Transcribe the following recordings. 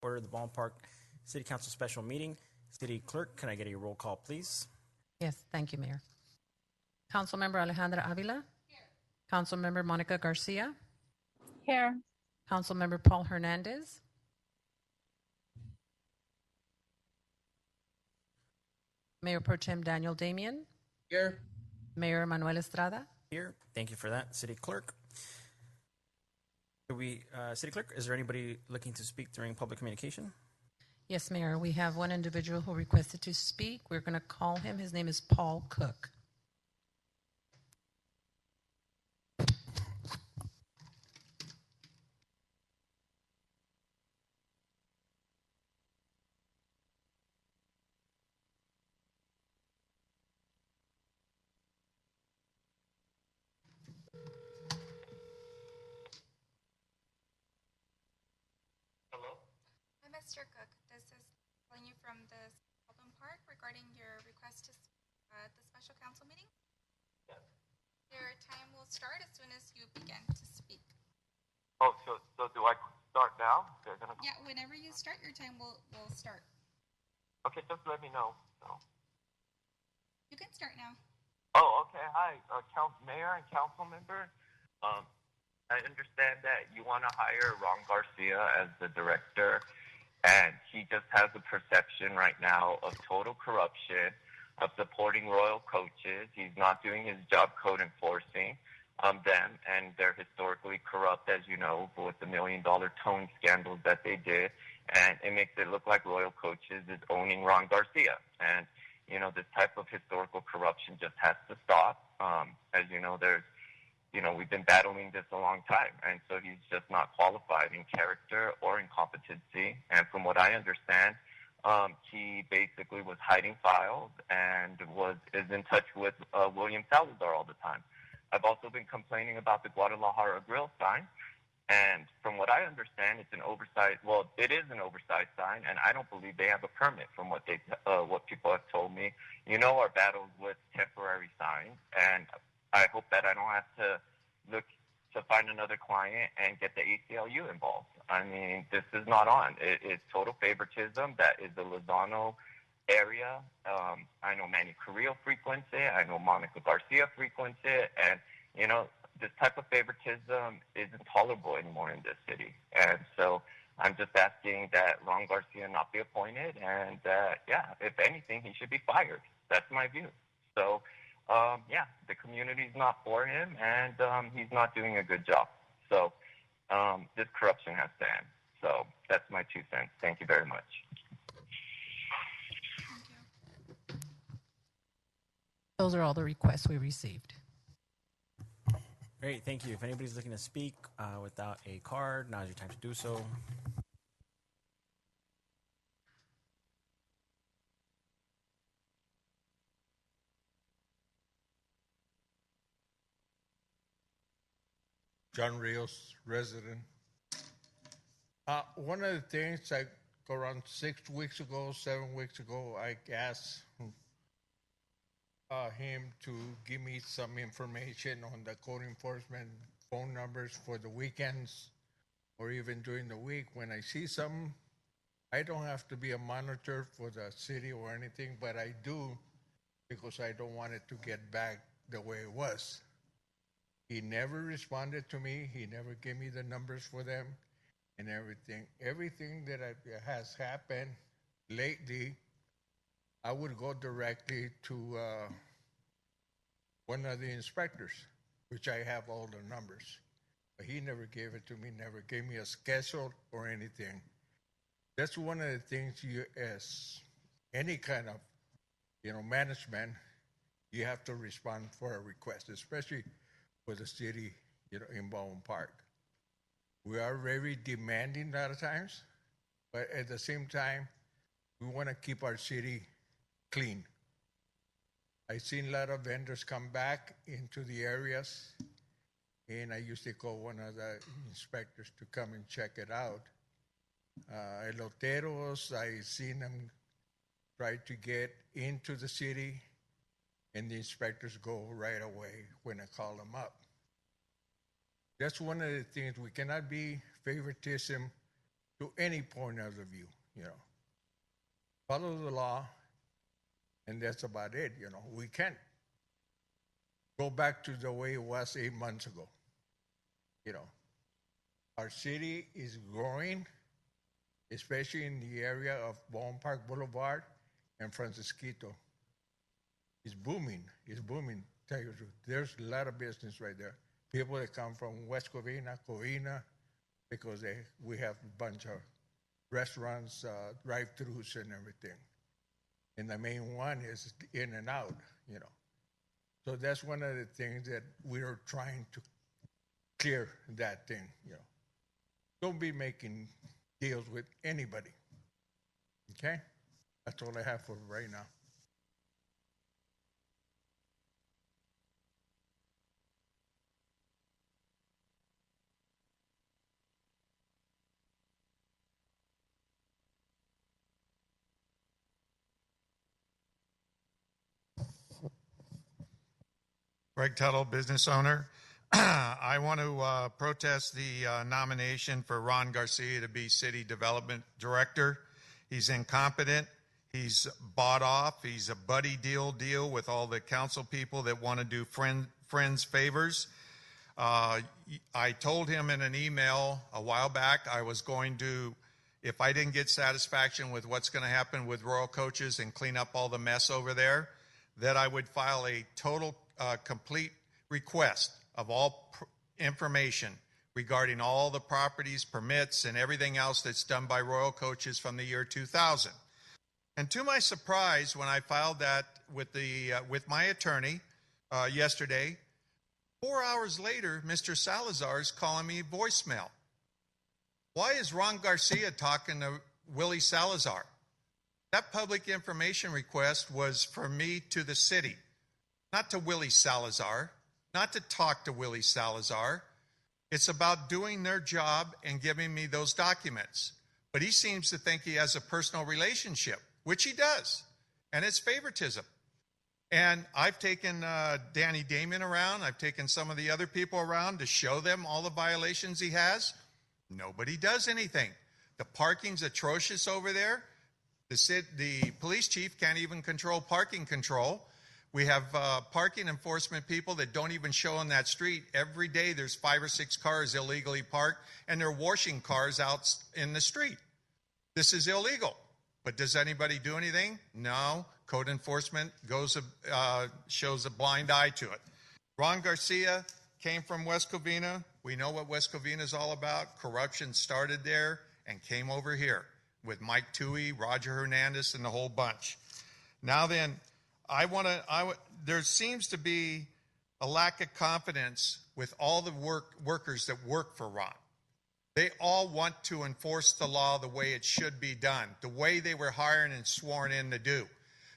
Order the Ballpark City Council special meeting. City Clerk, can I get a roll call, please? Yes, thank you, Mayor. Councilmember Alejandra Avila. Here. Councilmember Monica Garcia. Here. Councilmember Paul Hernandez. Mayor Pro Tem Daniel Damian. Here. Mayor Manuel Estrada. Here. Thank you for that, City Clerk. City Clerk, is there anybody looking to speak during public communication? Yes, Mayor. We have one individual who requested to speak. We're going to call him. His name is Paul Cook. Mr. Cook, this is calling you from the Baldwin Park regarding your request to the special council meeting. Yes. Your time will start as soon as you begin to speak. Oh, so do I start now? Yeah, whenever you start, your time will start. Okay, just let me know. So. You can start now. Oh, okay. Hi, Mayor and council members. I understand that you want to hire Ron Garcia as the director. And he just has a perception right now of total corruption, of supporting royal coaches. He's not doing his job code enforcing them, and they're historically corrupt, as you know, with the $1 million tone scandals that they did. And it makes it look like royal coaches is owning Ron Garcia. And, you know, this type of historical corruption just has to stop. As you know, we've been battling this a long time, and so he's just not qualified in character or in competency. And from what I understand, he basically was hiding files and is in touch with William Salazar all the time. I've also been complaining about the Guadalajara Grill sign, and from what I understand, it's an oversized. Well, it is an oversized sign, and I don't believe they have a permit. From what people have told me, you know, our battles with temporary signs, and I hope that I don't have to look to find another client and get the ACLU involved. I mean, this is not on. It's total favoritism. That is the Lozano area. I know Manny Carrillo frequents it. I know Monica Garcia frequents it. And, you know, this type of favoritism isn't tolerable anymore in this city. And so I'm just asking that Ron Garcia not be appointed. And, if anything, he should be fired. That's my view. So, the community's not for him, and he's not doing a good job. So this corruption has to end. So that's my 2 cents. Thank you very much. Thank you. Those are all the requests we received. Great, thank you. If anybody's looking to speak without a card, now's your time to do so. John Rios, resident. One of the things, around 7 weeks ago, I asked him to give me some information on the code enforcement phone numbers for the weekends or even during the week. When I see something, I don't have to be a monitor for the city or anything, but I do because I don't want it to get back the way it was. He never responded to me. He never gave me the numbers for them and everything. Everything that has happened lately, I would go directly to one of the inspectors, which I have all the numbers. But he never gave it to me, never gave me a schedule or anything. That's one of the things you, as any kind of, management, you have to respond for a request, especially for the city, in Baldwin Park. We are very demanding a lot of times, but at the same time, we want to keep our city clean. I've seen a lot of vendors come back into the areas, and I used to call one of the inspectors to come and check it out. Eloteros, I've seen them try to get into the city, and the inspectors go right away when I call them up. That's one of the things. We cannot be favoritism to any point of the view, you know. Follow the law, and that's about it, you know. We can't go back to the way it was 8 months ago, you know. Our city is growing, especially in the area of Baldwin Park Boulevard and Francisquito. It's booming. It's booming. Tell you the truth. There's a lot of business right there. People that come from West Covina, because we have a bunch of restaurants, drive-throughs, and everything. And the main one is in and out, you know. So that's one of the things that we're trying to clear that thing, you know. Don't be making deals with anybody. Okay? That's all I have for right now. Greg Tuttle, business owner. I want to protest the nomination for Ron Garcia to be City Development Director. He's incompetent. He's bought off. He's a buddy deal with all the council people that want to do friends favors. I told him in an email a while back I was going to, if I didn't get satisfaction with what's going to happen with Royal Coaches and clean up all the mess over there, that I would file a total complete request of all information regarding all the properties, permits, and everything else that's done by Royal Coaches from the year 2000. And to my surprise, when I filed that with my attorney yesterday, 4 hours later, Mr. Salazar is calling me voicemail. Why is Ron Garcia talking to Willie Salazar? That public information request was for me to the city, not to Willie Salazar, not to talk to Willie Salazar. It's about doing their job and giving me those documents. But he seems to think he has a personal relationship, which he does, and it's favoritism. And I've taken Danny Damon around. I've taken some of the other people around to show them all the violations he has. Nobody does anything. The parking's atrocious over there. The police chief can't even control parking control. We have parking enforcement people that don't even show on that street. Every day there's 5 or 6 cars illegally parked, and they're washing cars out in the street. This is illegal. But does anybody do anything? No. Code enforcement shows a blind eye to it. Ron Garcia came from West Covina. We know what West Covina is all about. Corruption started there and came over here with Mike Toohey, Roger Hernandez, and the whole bunch. Now then, there seems to be a lack of confidence with all the workers that work for Ron. They all want to enforce the law the way it should be done, the way they were hired and sworn in to do.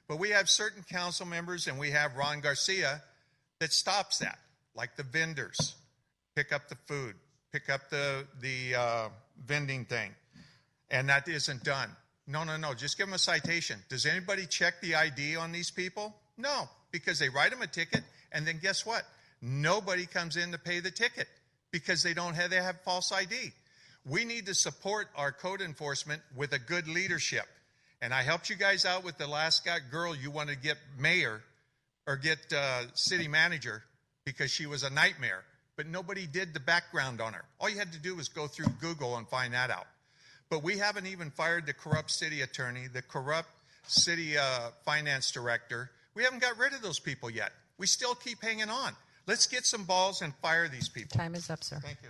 But we have certain council members, and we have Ron Garcia, that stops that, like the vendors. Pick up the food, pick up the vending thing, and that isn't done. No, just give them a citation. Does anybody check the ID on these people? No, because they write them a ticket, and then guess what? Nobody comes in to pay the ticket because they have false ID. We need to support our code enforcement with a good leadership. And I helped you guys out with the last girl you wanted to get mayor or get city manager because she was a nightmare. But nobody did the background on her. All you had to do was go through Google and find that out. But we haven't even fired the corrupt city attorney, the corrupt city finance director. We haven't got rid of those people yet. We still keep hanging on. Let's get some balls and fire these people. Time is up, sir. Thank you.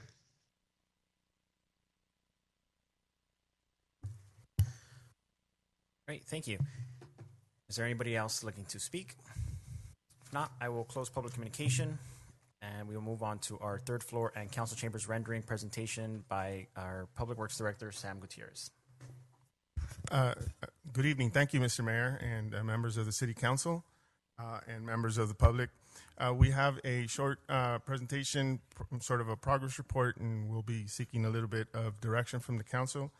Great, thank you. Is there anybody else looking to speak? If not, I will close public communication, and we will move on to our third floor and council chambers rendering presentation by our Public Works Director, Sam Gutierrez. Good evening. Thank you, Mr. Mayor, and members of the City Council and members of the public. We have a short presentation, sort of a progress report, and we'll be seeking a little bit of direction from the council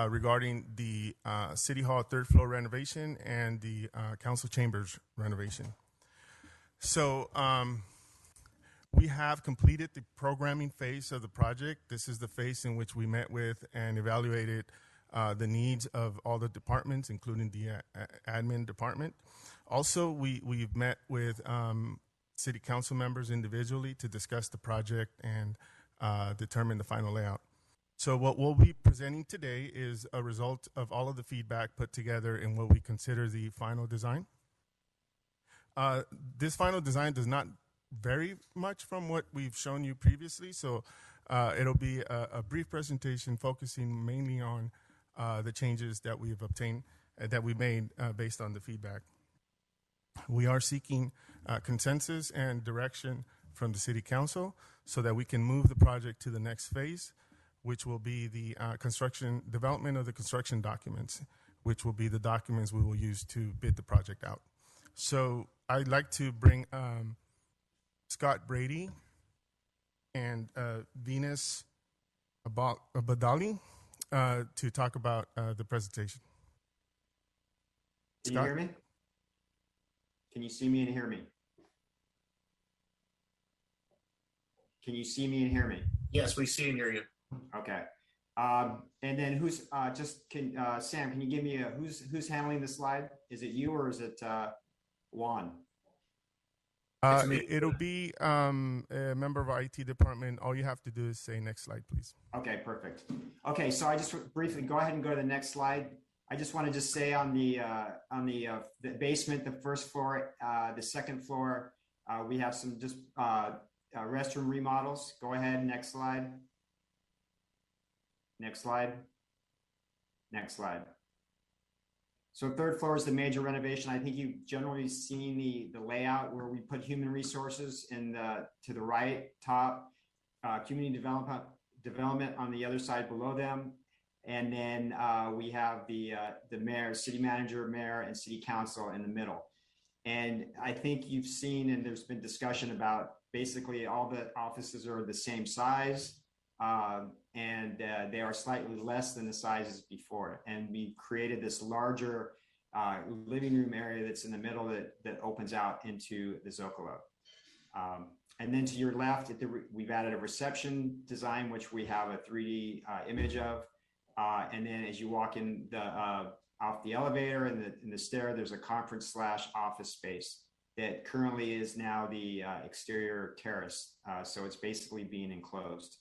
regarding the City Hall third floor renovation and the council chambers renovation. So We have completed the programming phase of the project. This is the phase in which we met with and evaluated the needs of all the departments, including the admin department. Also, we've met with city council members individually to discuss the project and determine the final layout. So what we'll be presenting today is a result of all of the feedback put together in what we consider the final design. This final design does not vary much from what we've shown you previously, so it'll be a brief presentation focusing mainly on the changes that we've obtained, that we made based on the feedback. We are seeking consensus and direction from the City Council so that we can move the project to the next phase, which will be the development of the construction documents, which will be the documents we will use to bid the project out. So I'd like to bring Scott Brady and Venus Abadali to talk about the presentation. Can you hear me? Can you see me and hear me? Can you see me and hear me? Yes, we see and hear you. Okay. And then who's Sam? Can you give me who's handling the slide? Is it you or is it Juan? It'll be a member of our IT department. All you have to do is say next slide, please. Okay, perfect. Okay, so I just briefly go ahead and go to the next slide. I just want to just say on the basement, the first floor, the second floor, we have some just restroom remodels. Go ahead, next slide. Next slide. Next slide. So third floor is the major renovation. I think you've generally seen the layout where we put human resources in to the right top, community development on the other side below them. And then we have the mayor, city manager, mayor, and city council in the middle. And I think you've seen, and there's been discussion about basically all the offices are the same size, and they are slightly less than the sizes before. And we created this larger living room area that's in the middle that opens out into the Zocalo. And then to your left, we've added a reception design, which we have a 3D image of. And then as you walk in off the elevator and in the stair, there's a conference/office space that currently is now the exterior terrace. So it's basically being enclosed.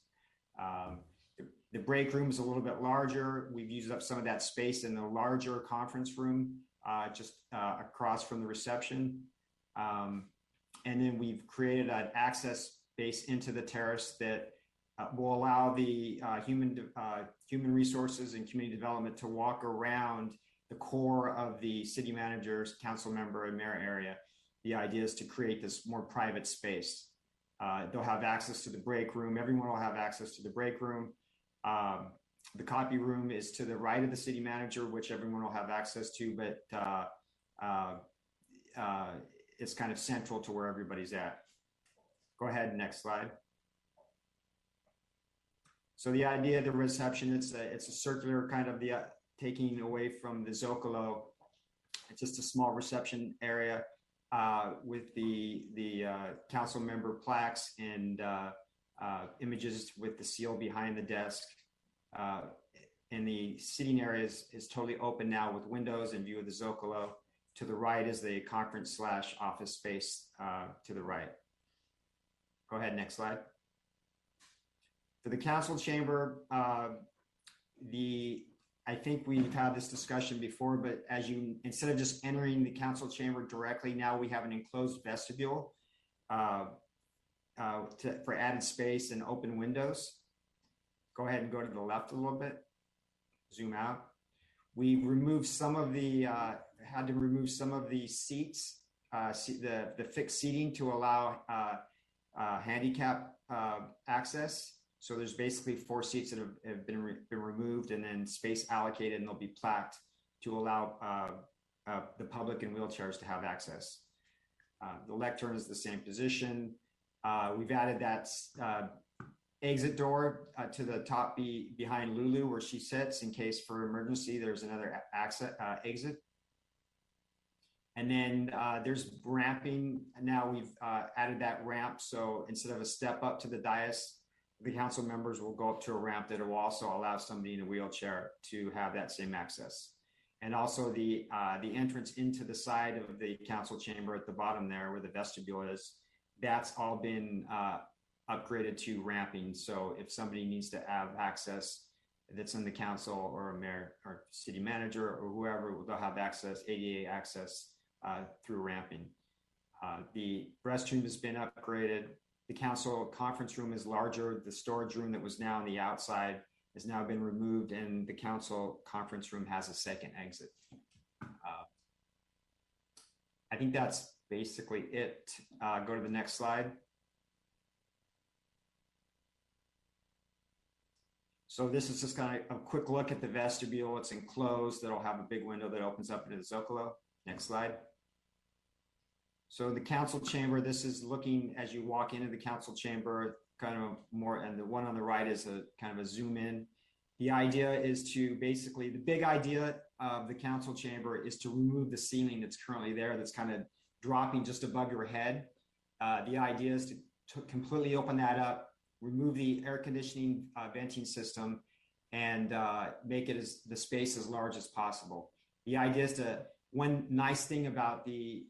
The break room is a little bit larger. We've used up some of that space in the larger conference room just across from the reception. And then we've created an access space into the terrace that will allow the human resources and community development to walk around the core of the city manager's, council member, and mayor area. The idea is to create this more private space. They'll have access to the break room. Everyone will have access to the break room. The copy room is to the right of the city manager, which everyone will have access to, but it's kind of central to where everybody's at. Go ahead, next slide. So the idea of the reception, it's a circular kind of taking away from the Zocalo. It's just a small reception area with the council member plaques and images with the seal behind the desk. And the seating area is totally open now with windows and view of the Zocalo. To the right is the conference/office space to the right. Go ahead, next slide. For the council chamber, I think we've had this discussion before, but instead of just entering the council chamber directly, now we have an enclosed vestibule for added space and open windows. Go ahead and go to the left a little bit. Zoom out. We removed had to remove some of the seats, the fixed seating to allow handicap access. So there's basically 4 seats that have been removed and then space allocated, and they'll be plaqued to allow the public and wheelchairs to have access. The lectern is the same position. We've added that exit door to the top behind Lulu where she sits in case for emergency there's another exit. And then there's ramping. Now we've added that ramp. So instead of a step up to the dais, the council members will go up to a ramp that will also allow somebody in a wheelchair to have that same access. And also the entrance into the side of the council chamber at the bottom there where the vestibule is, that's all been upgraded to ramping. So if somebody needs to have access that's in the council or a mayor or city manager or whoever, they'll have access, ADA access through ramping. The restroom has been upgraded. The council conference room is larger. The storage room that was now on the outside has now been removed, and the council conference room has a second exit. I think that's basically it. Go to the next slide. So this is just kind of a quick look at the vestibule. It's enclosed. It'll have a big window that opens up into the Zocalo. Next slide. So the council chamber, this is looking as you walk into the council chamber, kind of more, and the one on the right is a kind of a zoom in. The idea is to basically, the big idea of the council chamber is to remove the ceiling that's currently there, that's kind of dropping just above your head. The idea is to completely open that up, remove the air conditioning venting system, and make it the space as large as possible. The idea is one nice thing about the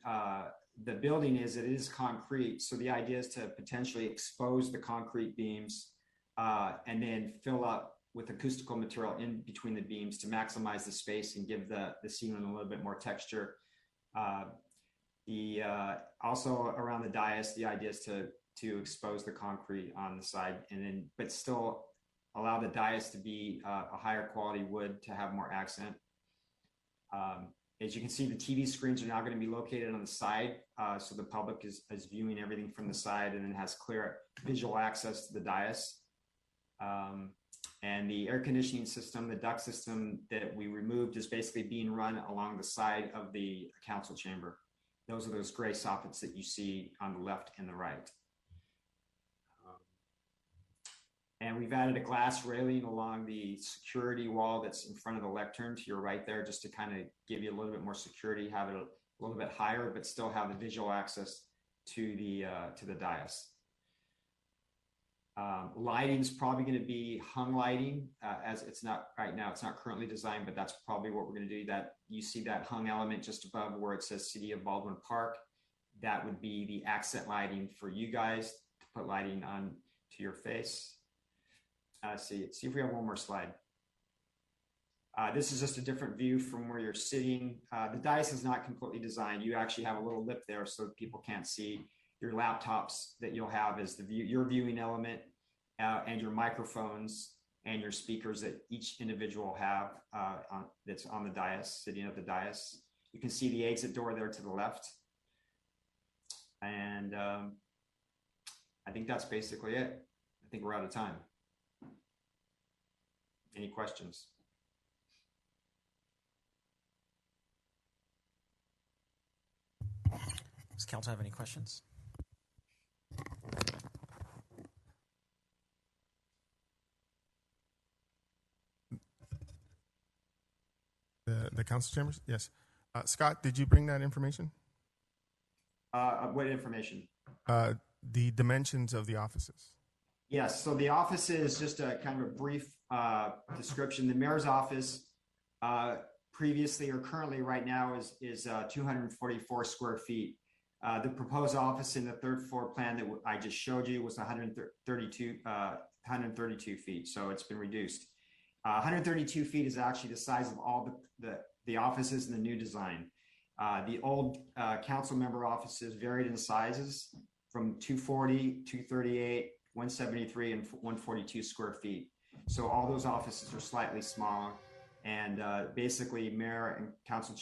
building is it is concrete. So the idea is to potentially expose the concrete beams and then fill up with acoustical material in between the beams to maximize the space and give the ceiling a little bit more texture. Also around the dais, the idea is to expose the concrete on the side and then, but still allow the dais to be a higher quality wood to have more accent. As you can see, the TV screens are now going to be located on the side, so the public is viewing everything from the side and then has clear visual access to the dais. And the air conditioning system, the duct system that we removed is basically being run along the side of the council chamber. Those are those gray soffits that you see on the left and the right. And we've added a glass railing along the security wall that's in front of the lectern to your right there, just to kind of give you a little bit more security, have it a little bit higher, but still have the visual access to the dais. Lighting is probably going to be hung lighting, as it's not right now. It's not currently designed, but that's probably what we're going to do. That you see that hung element just above where it says City of Baldwin Park. That would be the accent lighting for you guys to put lighting on to your face. See if we have one more slide. This is just a different view from where you're sitting. The dais is not completely designed. You actually have a little lip there so people can't see. Your laptops that you'll have is your viewing element, and your microphones and your speakers that each individual have that's on the dais, sitting at the dais. You can see the exit door there to the left. And I think that's basically it. I think we're out of time. Any questions? Does council have any questions? The council chambers? Yes. Scott, did you bring that information? What information? The dimensions of the offices. Yes, so the office is just a kind of a brief description. The mayor's office previously or currently right now is 244 square feet. The proposed office in the third floor plan that I just showed you was 132 feet, so it's been reduced. 132 feet is actually the size of all the offices in the new design. The old council member offices varied in sizes from 240, 238, 173, and 142 square feet. So all those offices are slightly smaller, and basically mayor and council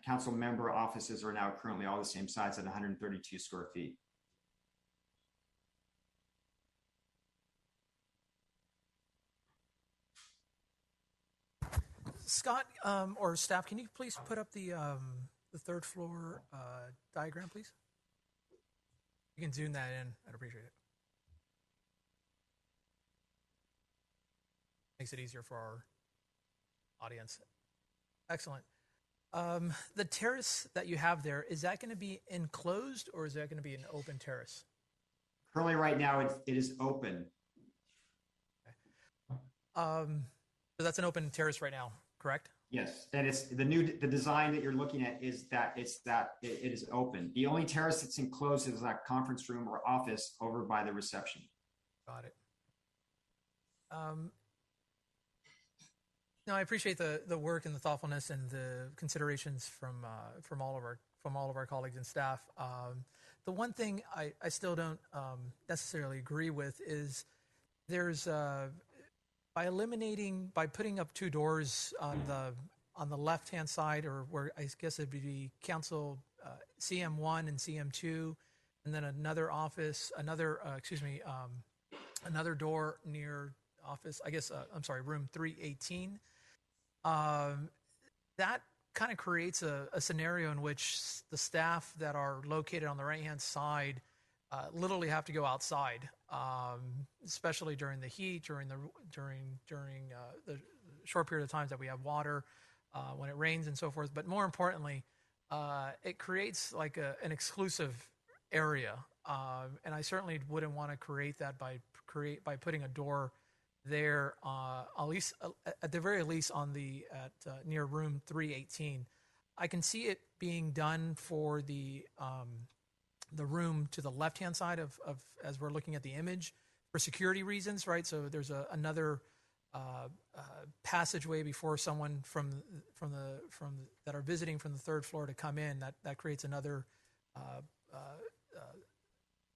council member offices are now currently all the same size at 132 square feet. Scott or staff, can you please put up the third floor diagram, please? You can zoom that in. I'd appreciate it. Makes it easier for our audience. Excellent. The terrace that you have there, is that going to be enclosed or is that going to be an open terrace? Currently, right now, it is open. So that's an open terrace right now, correct? Yes, and it's the design that you're looking at is that it is open. The only terrace that's enclosed is that conference room or office over by the reception. Got it. No, I appreciate the work and the thoughtfulness and the considerations from all of our colleagues and staff. The one thing I still don't necessarily agree with is there's by putting up two doors on the left hand side, or where I guess it'd be council CM1 and CM2, and then another office, another door near office. I guess I'm sorry, room 318. That kind of creates a scenario in which the staff that are located on the right-hand side literally have to go outside, especially during the heat, during the short period of times that we have water, when it rains and so forth. But more importantly, it creates like an exclusive area, and I certainly wouldn't want to create that by putting a door there, at least at the very least near room 318. I can see it being done for the room to the left hand side of as we're looking at the image for security reasons, right? So there's another passageway before someone that are visiting from the third floor to come in. That creates another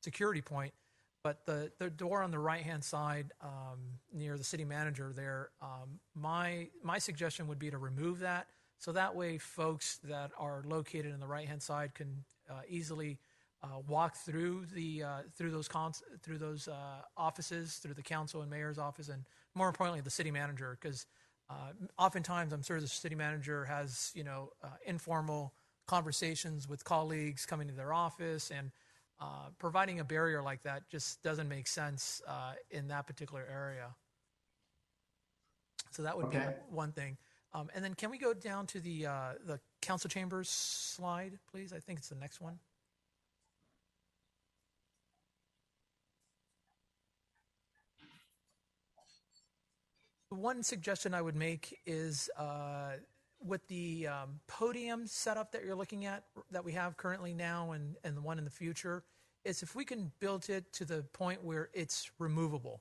security point. But the door on the right-hand side near the city manager there, my suggestion would be to remove that, so that way folks that are located in the right-hand side can easily walk through those offices, through the council and mayor's office, and more importantly, the city manager, because oftentimes I'm sure the city manager has informal conversations with colleagues coming to their office, and providing a barrier like that just doesn't make sense in that particular area. So that would be one thing. And then can we go down to the council chambers slide, please? I think it's the next one. One suggestion I would make is with the podium setup that you're looking at, that we have currently now and the one in the future, is if we can build it to the point where it's removable.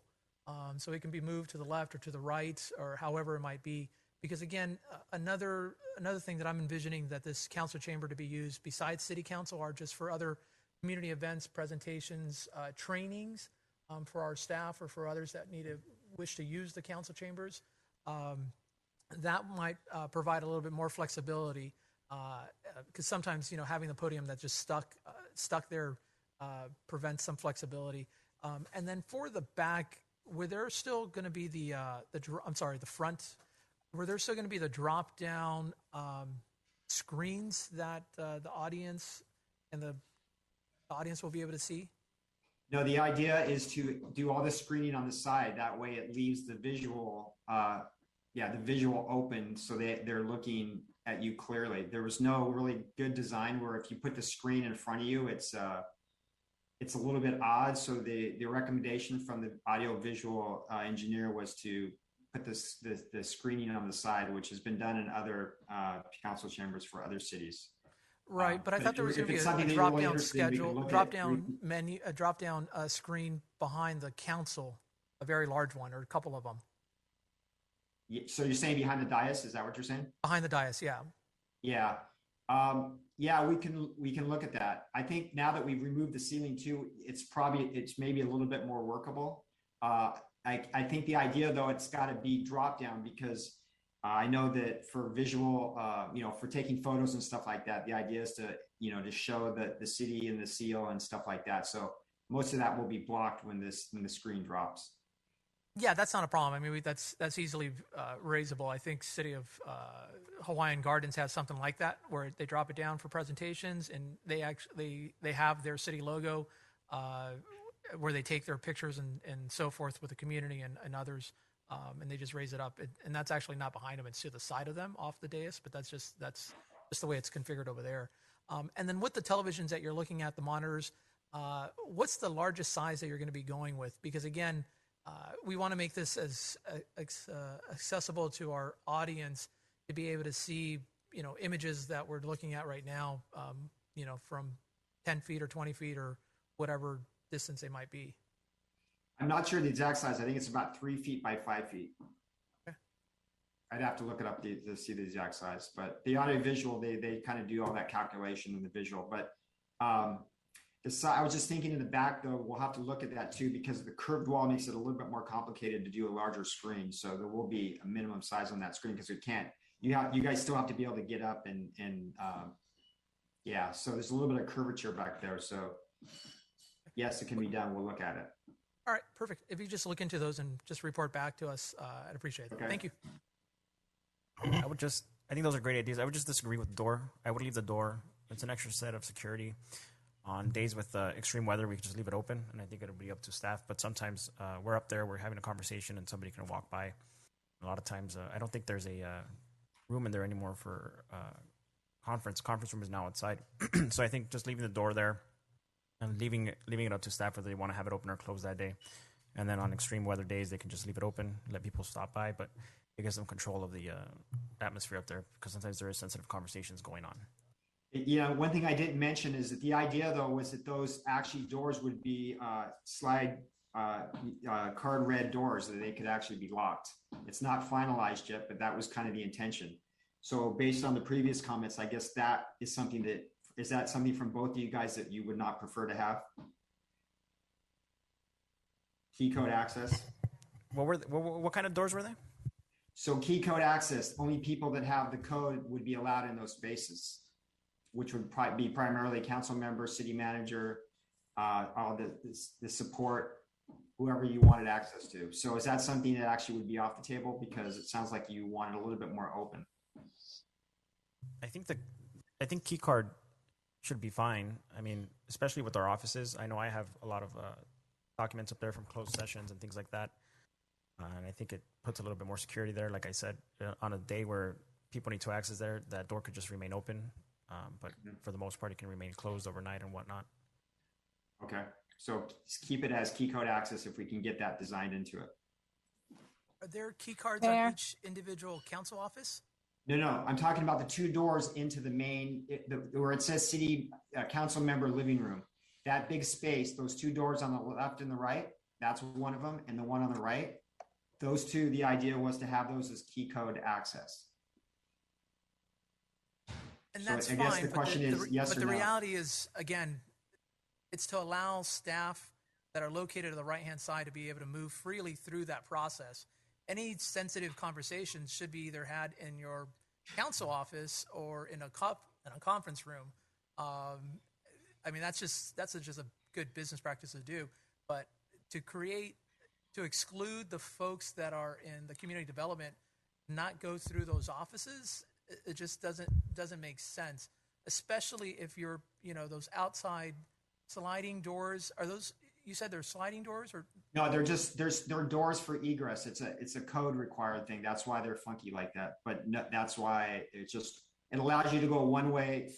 So it can be moved to the left or to the right or however it might be. Because again, another thing that I'm envisioning that this council chamber to be used besides city council are just for other community events, presentations, trainings for our staff or for others that wish to use the council chambers. That might provide a little bit more flexibility, because sometimes having the podium that's just stuck there prevents some flexibility. And then for the back, where there's still going to be the front, where there's still going to be the drop down screens that the audience will be able to see. No, the idea is to do all the screening on the side. That way, it leaves the visual. The visual open, so they're looking at you clearly. There was no really good design where if you put the screen in front of you, it's a little bit odd. So the recommendation from the audio visual engineer was to put the screening on the side, which has been done in other council chambers for other cities. Right, but I thought there was going to be a drop-down schedule, menu, a drop-down screen behind the council, a very large one, or a couple of them. So you're saying behind the dais? Is that what you're saying? Behind the dais, yeah. Yeah. We can look at that. I think now that we've removed the ceiling too, it's maybe a little bit more workable. I think the idea though, it's got to be drop down, because I know that for visual, for taking photos and stuff like that, the idea is to show the city and the seal and stuff like that. So most of that will be blocked when the screen drops. Yeah, that's not a problem. I mean, that's easily raisable. I think City of Hawaiian Gardens has something like that, where they drop it down for presentations, and they have their city logo, where they take their pictures and so forth with the community and others, and they just raise it up. And that's actually not behind them; it's to the side of them, off the dais. But that's just the way it's configured over there. And then with the televisions that you're looking at, the monitors, what's the largest size that you're going to be going with? Because again, we want to make this as accessible to our audience to be able to see, images that we're looking at right now, from 10 feet or 20 feet or whatever distance they might be. I'm not sure the exact size. I think it's about 3 feet by 5 feet. Okay. I'd have to look it up to see the exact size, but the audio visual, they kind of do all that calculation in the visual. But I was just thinking in the back though, we'll have to look at that too, because the curved wall makes it a little bit more complicated to do a larger screen. So there will be a minimum size on that screen because you guys still have to be able to get up and yeah. So there's a little bit of curvature back there. So yes, it can be done. We'll look at it. All right, perfect. If you just look into those and just report back to us, I'd appreciate it. Okay. Thank you. I think those are great ideas. I would just disagree with the door. I would leave the door. It's an extra set of security. On days with extreme weather, we could just leave it open, and I think it'll be up to staff. But sometimes we're up there, we're having a conversation, and somebody can walk by. A lot of times, I don't think there's a room in there anymore for conference. Conference room is now outside. So I think just leaving the door there and leaving it up to staff whether they want to have it open or closed that day. And then on extreme weather days, they can just leave it open, let people stop by. But it gives them control of the atmosphere up there because sometimes there is sensitive conversations going on. One thing I didn't mention is that the idea though was that those actually doors would be slide card read doors, that they could actually be locked. It's not finalized yet, but that was kind of the intention. So based on the previous comments, I guess that is something from both of you guys that you would not prefer to have? Key code access. What kind of doors were they? So key code access, only people that have the code would be allowed in those spaces, which would be primarily council members, city manager, all the support, whoever you wanted access to. So is that something that actually would be off the table? Because it sounds like you want it a little bit more open. I think key card should be fine. I mean, especially with our offices. I know I have a lot of documents up there from closed sessions and things like that. And I think it puts a little bit more security there. Like I said, on a day where people need to access there, that door could just remain open. But for the most part, it can remain closed overnight and whatnot. Okay. So keep it as key code access if we can get that designed into it. Are there key cards on each individual council office? No. I'm talking about the two doors into the main, where it says city council member living room. That big space, those two doors on the left and the right, that's one of them. And the one on the right, those two, the idea was to have those as key code access. And that's so I fine. guess the question is yes or no. But the reality is, again, it's to allow staff that are located to the right-hand side to be able to move freely through that process. Any sensitive conversations should be either had in your council office or in a conference room. I mean, that's just a good business practice to do. But to exclude the folks that are in the community development, not go through those offices, it just doesn't make sense. Especially if you're, those outside sliding doors. Are those? You said they're sliding doors, or no? They're doors for egress. It's a code required thing. That's why they're funky like that. But no, that's why it allows you to go one way,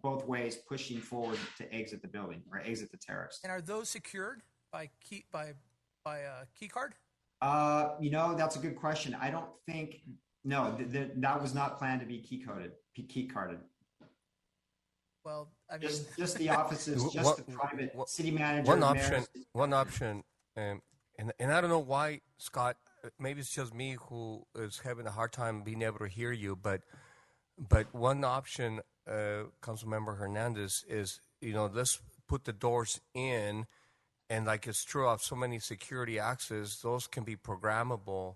both ways, pushing forward to exit the building or exit the terrace. And are those secured by key card? That's a good question. I don't think that was not planned to be key carded. Well, I mean, just the offices, the private city manager. One option, and I don't know why, Scott. Maybe it's just me who is having a hard time being able to hear you. But one option, Councilmember Hernandez, is let's put the doors in, and like it's true of so many security access, those can be programmable,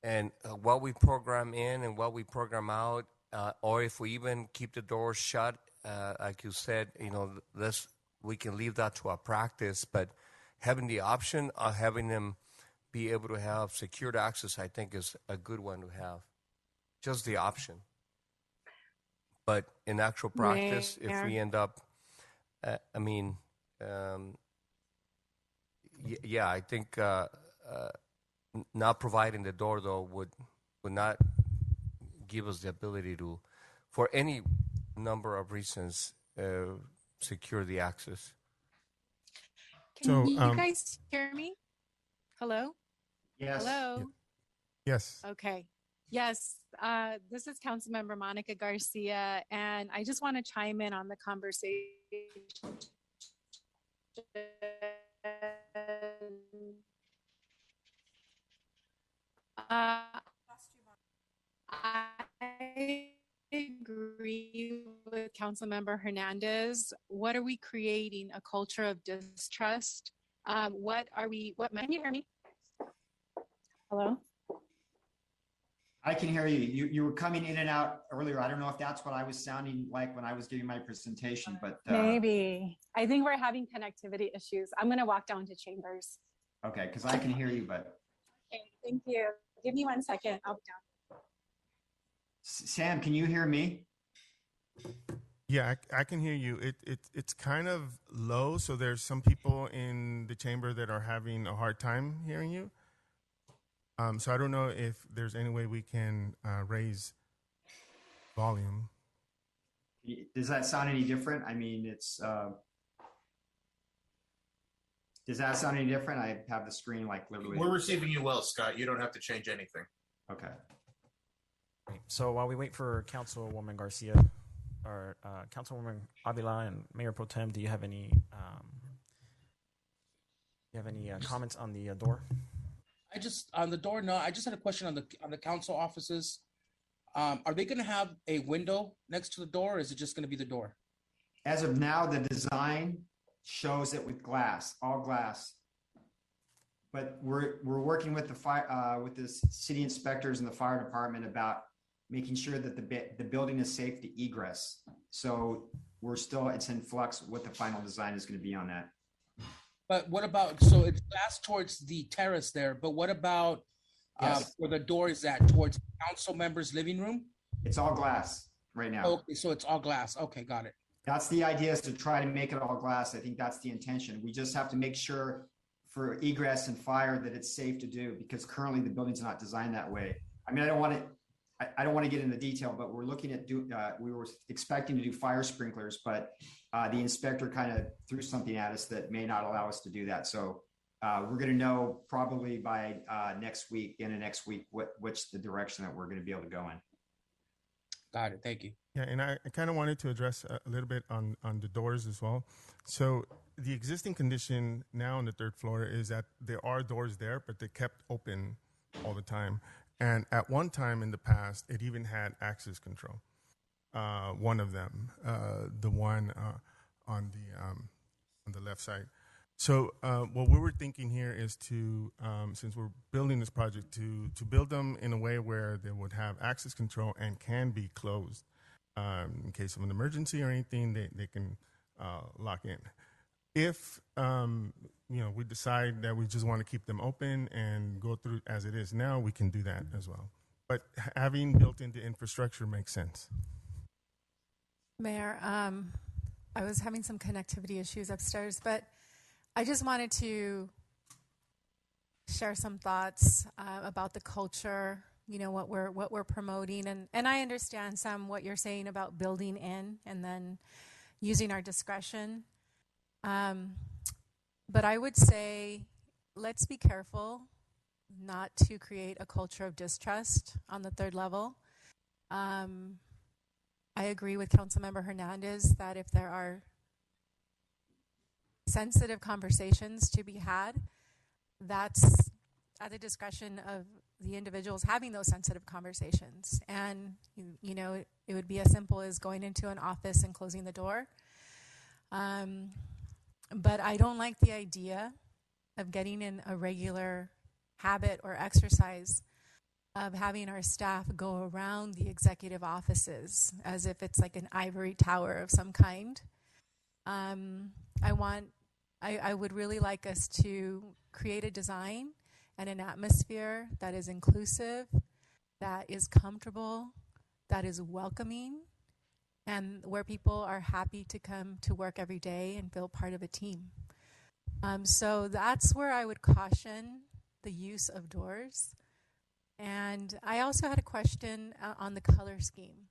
and what we program in and what we program out, or if we even keep the doors shut. Like you said, we can leave that to our practice, but having the option of having them be able to have secured access, I think, is a good one to have. Just the option. But in actual practice, if we end up, I think not providing the door, though, would not give us the ability to, for any number of reasons secure the access. Can So, you guys hear me? Hello? Yes. Hello? yes. Okay. Yes, this is Councilmember Monica Garcia, and I just want to chime in on the conversation. I agree with Councilmember Hernandez. What are we creating? A culture of distrust? Can you hear me? Hello? I can hear you. You were coming in and out earlier. I don't know if that's what I was sounding like when I was giving my presentation, but Maybe. I think we're having connectivity issues. I'm going to walk down to chambers. okay, because I can hear you, but Okay, thank you. Give me 1 second. I'll be down. Sam, can you hear me? Yeah, I can hear you. It's kind of low, so there's some people in the chamber that are having a hard time hearing you. So I don't know if there's any way we can raise volume. Does that sound any different? I mean, does that sound any different? I have the screen like literally. We're receiving you well, Scott. You don't have to change anything. Okay. Great. So while we wait for Councilwoman Garcia, or Councilwoman Avila and Mayor Pro Tem, do you have any comments on the door? I just on the door. No, I just had a question on the council offices. Are they going to have a window next to the door, or is it just going to be the door? As of now, the design shows it with glass, all glass. But we're working with the fire with the city inspectors and the fire department about making sure that the building is safe to egress. So it's in flux what the final design is going to be on that. But what about, so it's glass towards the terrace there, but what about Yes. where the door is at, towards council members' living room? It's all glass right now. Okay, so it's all glass. Okay, got it. That's the idea, is to try to make it all glass. I think that's the intention. We just have to make sure for egress and fire that it's safe to do, because currently the building's not designed that way. I mean, I don't want to get into detail, but we're looking at we were expecting to do fire sprinklers, but the inspector kind of threw something at us that may not allow us to do that. So we're going to know probably by next week, which the direction that we're going to be able to go in. Got it. Thank you. Yeah, and I kind of wanted to address a little bit on the doors as well. So the existing condition now on the third floor is that there are doors there, but they're kept open all the time. And at one time in the past, it even had access control. One of them, the one on the left side. So what we were thinking here is to, since we're building this project, to build them in a way where they would have access control and can be closed. In case of an emergency or anything, they can lock in. If we decide that we just want to keep them open and go through as it is now, we can do that as well. But having built into infrastructure makes sense. Mayor, I was having some connectivity issues upstairs, but I just wanted to share some thoughts about the culture, what we're promoting, and I understand some what you're saying about building in and then using our discretion. But I would say let's be careful not to create a culture of distrust on the third level. I agree with Councilmember Hernandez that if there are sensitive conversations to be had, that's at the discretion of the individuals having those sensitive conversations. And, it would be as simple as going into an office and closing the door. But I don't like the idea of getting in a regular habit or exercise of having our staff go around the executive offices as if it's like an ivory tower of some kind. I would really like us to create a design and an atmosphere that is inclusive, that is comfortable, that is welcoming, and where people are happy to come to work every day and feel part of a team. So that's where I would caution the use of doors. And I also had a question on the color scheme.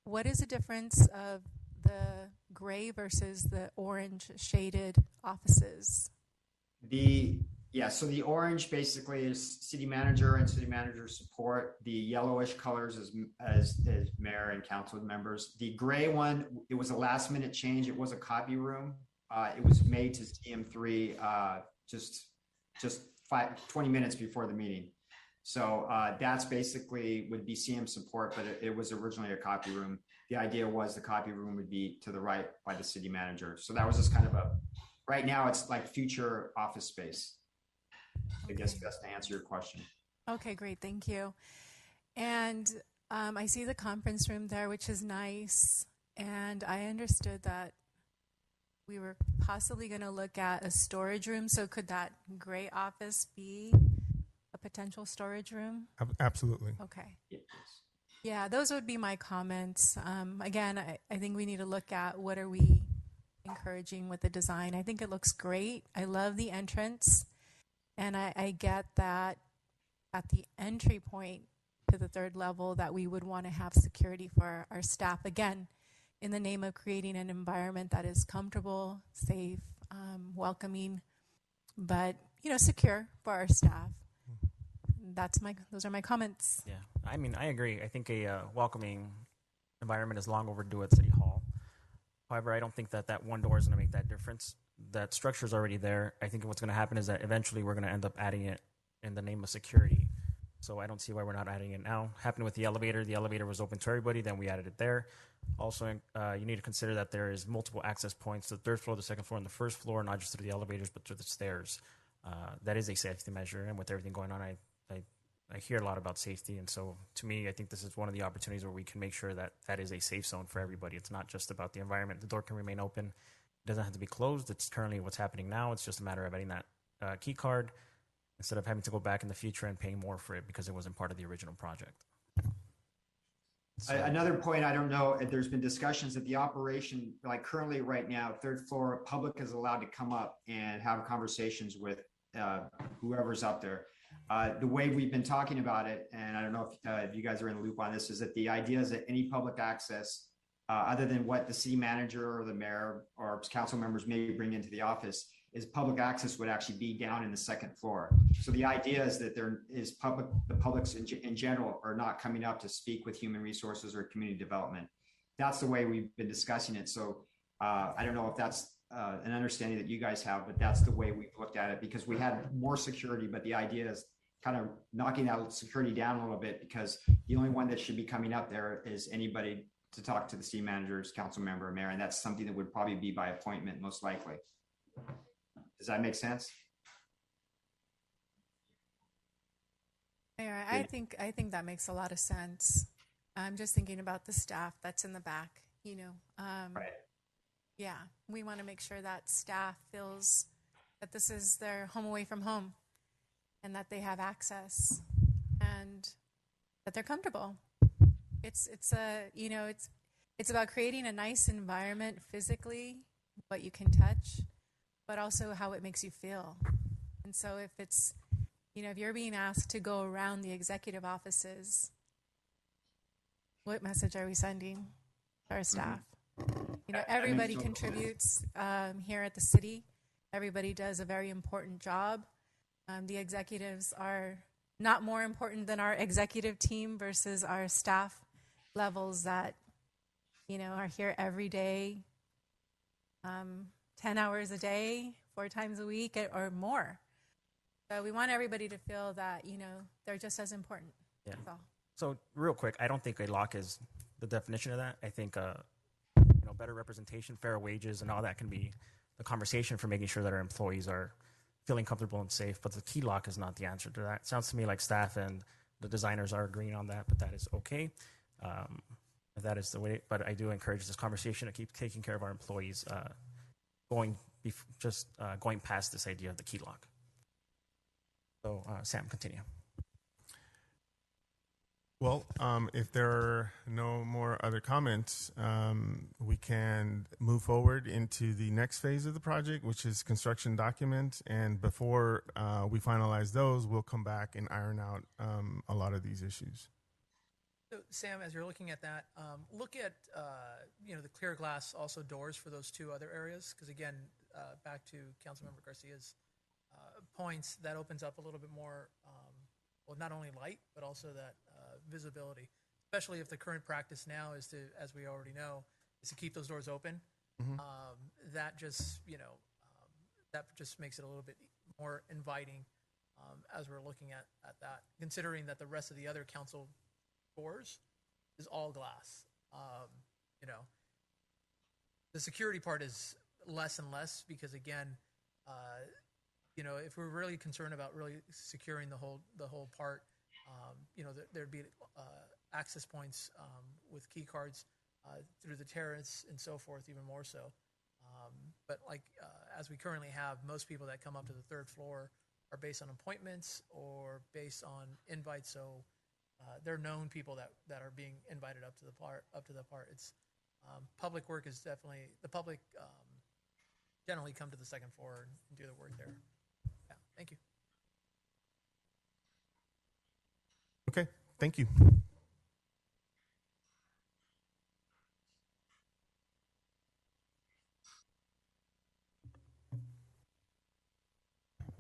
What is the difference of the gray versus the orange shaded offices? So the orange basically is city manager and city manager support. The yellowish colors is as mayor and council members. The gray one, it was a last minute change. It was a copy room. It was made to CM3 just 20 minutes before the meeting. So that's basically would be CM support, but it was originally a copy room. The idea was the copy room would be to the right by the city manager. So that was just kind of right now it's like future office space. I guess best to answer your question. Okay, great. Thank you. And I see the conference room there, which is nice. And I understood that we were possibly going to look at a storage room. So could that gray office be a potential storage room? Absolutely. Okay. Yeah, those would be my comments. Again, I think we need to look at what are we encouraging with the design. I think it looks great. I love the entrance. And I get that at the entry point to the third level that we would want to have security for our staff, again, in the name of creating an environment that is comfortable, safe, welcoming, but, secure for our staff. Those are my comments. Yeah, I mean, I agree. I think a welcoming environment is long overdue at City Hall. However, I don't think that one door is going to make that difference. That structure is already there. I think what's going to happen is that eventually we're going to end up adding it in the name of security. So I don't see why we're not adding it now. Happened with the elevator. The elevator was open to everybody. Then we added it there. Also, you need to consider that there is multiple access points to the third floor, the second floor, and the first floor, not just through the elevators, but through the stairs. That is a safety measure. And with everything going on, I hear a lot about safety. And so to me, I think this is one of the opportunities where we can make sure that that is a safe zone for everybody. It's not just about the environment. The door can remain open. It doesn't have to be closed. It's currently what's happening now. It's just a matter of adding that key card instead of having to go back in the future and paying more for it because it wasn't part of the original project. So, another point, I don't know, there's been discussions that the operation, like currently right now, third floor, public is allowed to come up and have conversations with whoever's up there. The way we've been talking about it, and I don't know if you guys are in the loop on this, is that the idea is that any public access, other than what the city manager or the mayor or council members may bring into the office, is public access would actually be down in the second floor. So the idea is that there is the publics in general are not coming up to speak with human resources or community development. That's the way we've been discussing it. So I don't know if that's an understanding that you guys have, but that's the way we've looked at it because we had more security, but the idea is kind of knocking that security down a little bit because the only one that should be coming up there is anybody to talk to the city managers, council member, or mayor, and that's something that would probably be by appointment most likely. Does that make sense? Mayor, I think that makes a lot of sense. I'm just thinking about the staff that's in the back, Right. Yeah, we want to make sure that staff feels that this is their home away from home and that they have access and that they're comfortable. It's about creating a nice environment physically, what you can touch, but also how it makes you feel. And so if it's, if you're being asked to go around the executive offices, what message are we sending to our staff? Everybody contributes here at the city. Everybody does a very important job. The executives are not more important than our executive team versus our staff levels that, are here every day, 10 hours a day, 4 times a week or more. So we want everybody to feel that, they're just as important. yeah. That's all. So real quick, I don't think a lock is the definition of that. I think, better representation, fair wages, and all that can be the conversation for making sure that our employees are feeling comfortable and safe. But the key lock is not the answer to that. It sounds to me like staff and the designers are agreeing on that, but that is okay. That is the way. But I do encourage this conversation to keep taking care of our employees, going past this idea of the key lock. So, Sam, continue. Well, if there are no more other comments, we can move forward into the next phase of the project, which is construction document. And before we finalize those, we'll come back and iron out a lot of these issues. So, Sam, as you're looking at that, look at the clear glass also doors for those two other areas, because again, back to Councilmember Garcia's points, that opens up a little bit more, well, not only light but also that visibility. Especially if the current practice now is to, as we already know, is to keep those doors open. That just that just makes it a little bit more inviting as we're looking at that, considering that the rest of the other council doors is all glass. The security part is less and less because again, if we're really concerned about really securing the whole part, there'd be access points with key cards through the terrace and so forth, even more so. But as we currently have, most people that come up to the third floor are based on appointments or based on invites. So they're known people that are being invited up to the part. It's public work is definitely the public generally come to the second floor and do the work there. Yeah, thank you. Okay, thank you.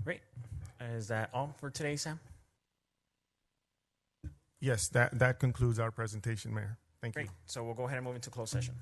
Great. Is that all for today, Sam? Yes, that concludes our presentation, Mayor. Thank you. Great. So we'll go ahead and move into closed session.